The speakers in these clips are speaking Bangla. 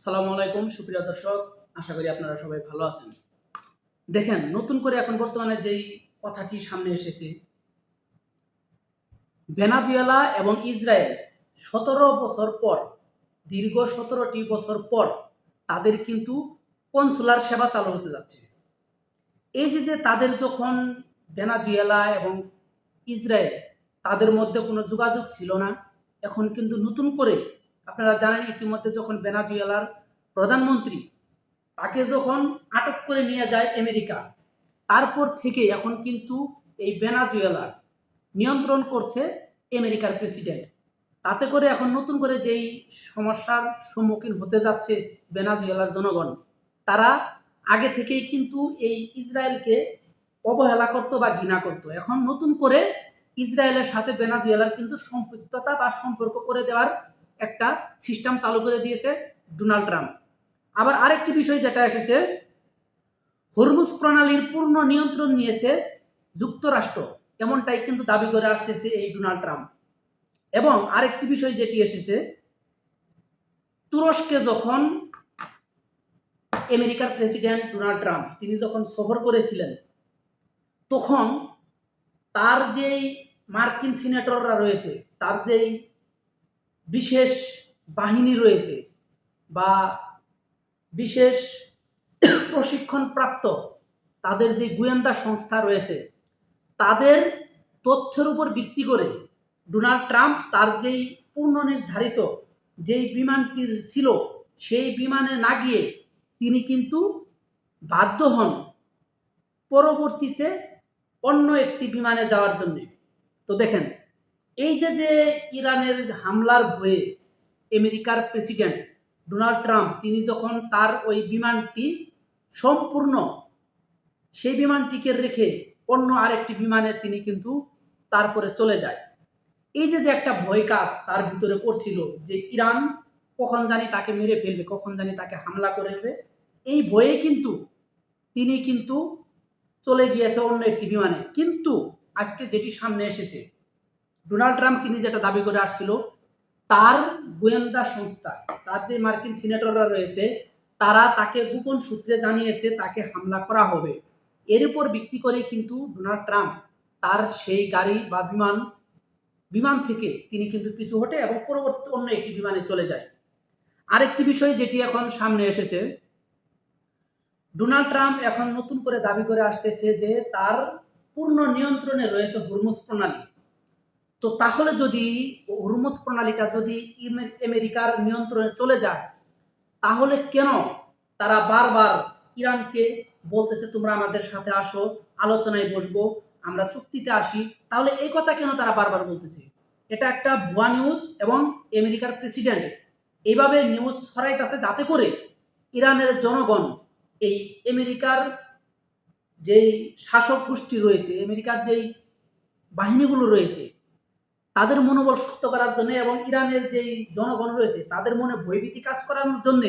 সালামু আলাইকুম সুপ্রিয় দর্শক, আশা করি আপনারা সবাই ভালো আছেন। দেখেন, নতুন করে এখন বর্তমানে যেই কথাটি সামনে এসেছে, ভেনেজুয়েলা এবং ইসরায়েল ১৭ বছর পর, দীর্ঘ ১৭টি বছর পর তাদের কিন্তু কনসুলার সেবা চালু হতে যাচ্ছে। এই যে তাদের যখন ভেনেজুয়েলা এবং ইসরায়েল তাদের মধ্যে কোনো যোগাযোগ ছিল না, এখন কিন্তু নতুন করে আপনারা জানেন ইতিমধ্যে যখন ভেনেজুয়েলার প্রধানমন্ত্রী তাকে যখন আটক করে নিয়ে যায় আমেরিকা, তারপর থেকে এখন কিন্তু এই ভেনেজুয়েলা নিয়ন্ত্রণ করছে আমেরিকার প্রেসিডেন্ট। তাতে করে এখন নতুন করে যেই সমস্যার সম্মুখীন হতে যাচ্ছে ভেনেজুয়েলার জনগণ, তারা আগে থেকেই কিন্তু এই ইসরায়েলকে অবহেলা করত বা ঘৃণা করত। এখন নতুন করে ইসরায়েলের সাথে ভেনেজুয়েলার কিন্তু সম্পৃক্ততা বা সম্পর্ক করে দেওয়ার একটা সিস্টেম চালু করে দিয়েছে ডোনাল্ড ট্রাম্প। আবার আরেকটি বিষয় যেটা এসেছে, হরমুজ প্রণালীর পূর্ণ নিয়ন্ত্রণ নিয়েছে যুক্তরাষ্ট্র, এমনটাই কিন্তু দাবি করে আসতেছে এই ডোনাল্ড ট্রাম্প। এবং আরেকটি বিষয় যেটি এসেছে, তুরস্কে যখন আমেরিকার প্রেসিডেন্ট ডোনাল্ড ট্রাম্প তিনি যখন সফর করেছিলেন, তখন তার যেই মার্কিন সিনেটররা রয়েছে, তার যেই বিশেষ বাহিনী রয়েছে বা বিশেষ প্রশিক্ষণপ্রাপ্ত তাদের যে গোয়েন্দা সংস্থা রয়েছে, তাদের তথ্যের উপর ভিত্তি করে ডোনাল্ড ট্রাম্প তার যেই পূর্ণ নির্ধারিত যেই বিমানটি ছিল সেই বিমানে না গিয়ে তিনি কিন্তু বাধ্য হন পরবর্তীতে অন্য একটি বিমানে যাওয়ার জন্য। তো দেখেন, এই যে ইরানের হামলার ভয়ে আমেরিকার প্রেসিডেন্ট ডোনাল্ড ট্রাম্প তিনি যখন তার ওই বিমানটি সম্পূর্ণ সেই বিমানটিকে রেখে অন্য আরেকটি বিমানে তিনি কিন্তু তারপরে চলে যায়। এই যে একটা ভয় কাজ তার ভিতরে করছিল যে ইরান কখন জানি তাকে মেরে ফেলবে, কখন জানি তাকে হামলা করে দেবে, এই ভয়ে কিন্তু তিনি কিন্তু চলে গিয়েছে অন্য একটি বিমানে। কিন্তু আজকে যেটি সামনে এসেছে, ডোনাল্ড ট্রাম্প তিনি যেটা দাবি করে আসছিল, তার গোয়েন্দা সংস্থা, তার যে মার্কিন সিনেটররা রয়েছে, তারা তাকে গোপন সূত্রে জানিয়েছে তাকে হামলা করা হবে। এর উপর ভিত্তি করে কিন্তু ডোনাল্ড ট্রাম্প তার সেই গাড়ি বা বিমান থেকে তিনি কিন্তু পিছু হটে এবং পরবর্তীতে অন্য একটি বিমানে চলে যায়। আরেকটি বিষয় যেটি এখন সামনে এসেছে, ডোনাল্ড ট্রাম্প এখন নতুন করে দাবি করে আসতেছে যে তার পূর্ণ নিয়ন্ত্রণে রয়েছে হরমুজ প্রণালী। তো তাহলে যদি হরমুজ প্রণালীটা যদি আমেরিকার নিয়ন্ত্রণে চলে যায়, তাহলে কেন তারা বারবার ইরানকে বলতেছে তোমরা আমাদের সাথে আসো, আলোচনায় বসবো, আমরা চুক্তিতে আসি? তাহলে এই কথা কেন তারা বারবার বলতেছে? এটা একটা ভুয়া নিউজ এবং আমেরিকার প্রেসিডেন্ট এইভাবে নিউজ ছড়াইতেছে যাতে করে ইরানের জনগণ এই আমেরিকার যেই শাসক গোষ্ঠী রয়েছে, আমেরিকার যেই বাহিনীগুলো রয়েছে, তাদের মনোবল শক্ত করার জন্য এবং ইরানের যেই জনগণ রয়েছে তাদের মনে ভয়ভীতি কাজ করানোর জন্য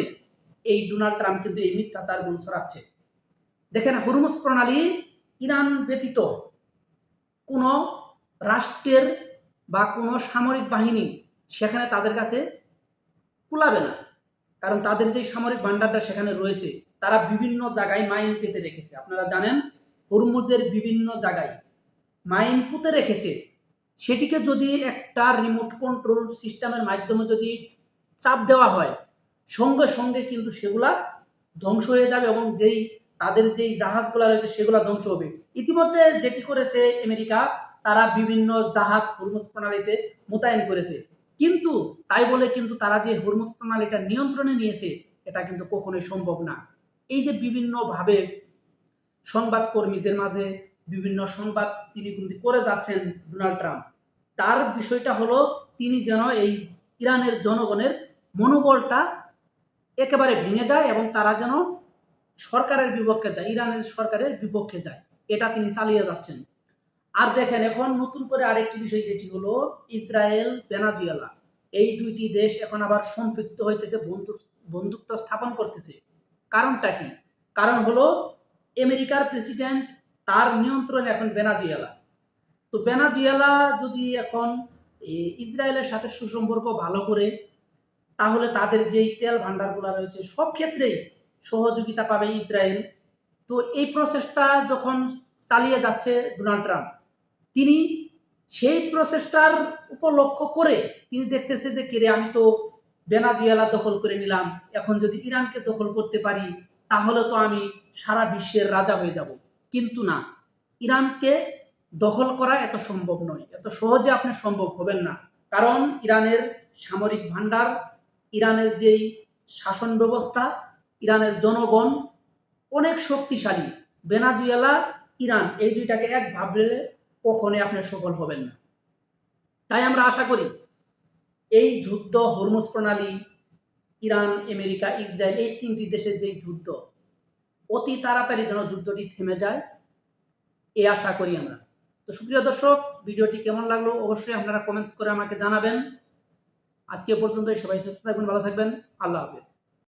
এই ডোনাল্ড ট্রাম্প কিন্তু এই মিথ্যাচারগুলো ছড়াচ্ছে। দেখেন, হরমুজ প্রণালী ইরান ব্যতীত কোনো রাষ্ট্রের বা কোনো সামরিক বাহিনী সেখানে তাদের কাছে কুলাবে না, কারণ তাদের যে সামরিক ভান্ডারটা সেখানে রয়েছে, তারা বিভিন্ন জায়গায় মাইন পেতে রেখেছে। আপনারা জানেন হরমুজের বিভিন্ন জায়গায় মাইন পুঁতে রেখেছে, সেটিকে যদি একটা রিমোট কন্ট্রোল সিস্টেমের মাধ্যমে যদি চাপ দেওয়া হয়, সঙ্গে সঙ্গে কিন্তু সেগুলা ধ্বংস হয়ে যাবে এবং যেই তাদের যেই জাহাজগুলো রয়েছে সেগুলো ধ্বংস হবে। ইতিমধ্যে যেটি করেছে আমেরিকা, তারা বিভিন্ন জাহাজ হরমুজ প্রণালীতে মোতায়েন করেছে, কিন্তু তাই বলে কিন্তু তারা যে হরমুজ প্রণালীটা নিয়ন্ত্রণে নিয়েছে এটা কিন্তু কখনোই সম্ভব না। এই যে বিভিন্নভাবে সংবাদ কর্মীদের মাঝে বিভিন্ন সংবাদ তিনি কিন্তু করে যাচ্ছেন ডোনাল্ড ট্রাম্প, তার বিষয়টা হলো তিনি যেন এই ইরানের জনগণের মনোবলটা একেবারে ভেঙে যায় এবং তারা যেন সরকারের বিপক্ষে যায়, ইরানের সরকারের বিপক্ষে যায়, এটা তিনি চালিয়ে যাচ্ছেন। আর দেখেন, এখন নতুন করে আরেকটি বিষয় যেটি হলো ইসরায়েল ভেনেজুয়েলা এই দুইটি দেশ এখন আবার সম্পৃক্ত হইতেছে, বন্ধুত্ব স্থাপন করতেছে। কারণটা কি? কারণ হলো আমেরিকার প্রেসিডেন্ট তার নিয়ন্ত্রণে এখন ভেনেজুয়েলা। তো ভেনেজুয়েলা যদি এখন ইসরায়েলের সাথে সুসম্পর্ক ভালো করে তাহলে তাদের যেই তেল ভান্ডারগুলো রয়েছে সব ক্ষেত্রেই সহযোগিতা পাবে ইসরায়েল। তো এই প্রসেসটা যখন চালিয়ে যাচ্ছে ডোনাল্ড ট্রাম্প, তিনি সেই প্রসেসটার উপর লক্ষ্য করে তিনি দেখতেছে যে কিরে আমি তো ভেনেজুয়েলা দখল করে নিলাম, এখন যদি ইরানকে দখল করতে পারি তাহলে তো আমি সারা বিশ্বের রাজা হয়ে যাব। কিন্তু না, ইরানকে দখল করা এত সম্ভব নয়, এত সহজে আপনি সম্ভব হবেন না। কারণ ইরানের সামরিক ভান্ডার, ইরানের যেই শাসন ব্যবস্থা, ইরানের জনগণ অনেক শক্তিশালী। ভেনেজুয়েলা, ইরান এই দুইটাকে এক ভাবলে কখনোই আপনি সফল হবেন না। তাই আমরা আশা করি এই যুদ্ধ, হরমুজ প্রণালী, ইরান, আমেরিকা, ইসরায়েল এই তিনটি দেশের যেই যুদ্ধ, অতি তাড়াতাড়ি যেন যুদ্ধটি থেমে যায়, এই আশা করি আমরা। তো সুপ্রিয় দর্শক, ভিডিওটি কেমন লাগলো অবশ্যই আপনারা কমেন্টস করে আমাকে জানাবেন। আজকে পর্যন্তই, সবাই সুস্থ থাকবেন, ভালো থাকবেন, আল্লাহ হাফেজ।